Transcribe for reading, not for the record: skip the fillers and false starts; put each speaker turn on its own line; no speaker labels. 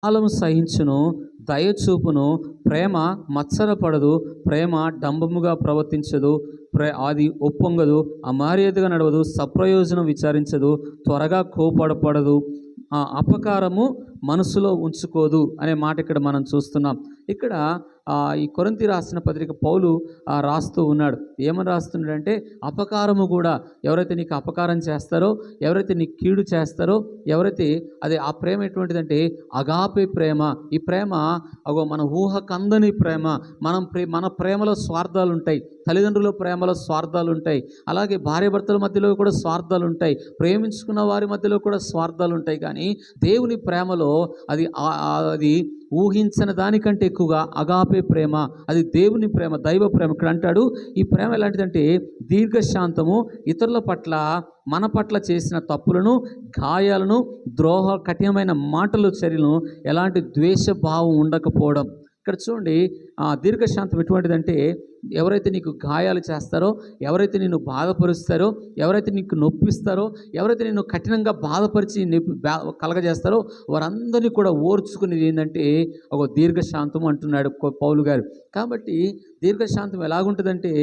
కాలము సహించును, దయచూపును, ప్రేమ మత్సరపడదు, ప్రేమ డంబముగా ప్రవర్తించదు, అది ఒప్పొంగదు, అమర్యాదగా నడవదు, సప్రయోజనం విచారించదు, త్వరగా కోపడపడదు, అపకారము మనసులో ఉంచుకోదు అనే మాట ఇక్కడ మనం చూస్తున్నాం. ఇక్కడ ఈ కొరింథీ రాసిన పత్రిక పౌలు రాస్తూ ఉన్నాడు. ఏమని రాస్తున్నాడంటే, అపకారము కూడా ఎవరైతే నీకు అపకారం చేస్తారో, ఎవరైతే నీకు కీడు చేస్తారో, ఎవరైతే అది ఆ ప్రేమ ఎటువంటిదంటే అగాపే ప్రేమ. ఈ ప్రేమ మన ఊహకందని ప్రేమ. మన ప్రేమలో స్వార్థాలు ఉంటాయి, తల్లిదండ్రుల ప్రేమలో స్వార్థాలు ఉంటాయి, అలాగే భార్యాభర్తల మధ్యలో కూడా స్వార్థాలు ఉంటాయి, ప్రేమించుకున్న వారి మధ్యలో కూడా స్వార్థాలు ఉంటాయి. కానీ దేవుని ప్రేమలో అది ఊహించని దానికంటే ఎక్కువగా అగాపే ప్రేమ, అది దేవుని ప్రేమ, దైవ ప్రేమ. ఇక్కడ అంటాడు, ఈ ప్రేమ ఎలాంటిదంటే దీర్ఘశాంతము, ఇతరుల పట్ల మన పట్ల చేసిన తప్పులను, గాయాలను, కఠినమైన మాటలు, చర్యలను, ఎలాంటి ద్వేషభావం ఉండకపోవడం. ఇక్కడ చూడండి, దీర్ఘశాంతం ఎటువంటిదంటే ఎవరైతే నీకు గాయాలు చేస్తారో, ఎవరైతే నిన్ను బాధపరుస్తారో, ఎవరైతే నీకు నొప్పిస్తారో, ఎవరైతే నిన్ను కఠినంగా బాధపరిచి కలగజేస్తారో వారందరినీ కూడా ఓర్చుకునేది ఏంటంటే ఒక దీర్ఘశాంతం అంటున్నాడు పౌలు గారు. కాబట్టి దీర్ఘశాంతం ఎలాగుంటుందంటే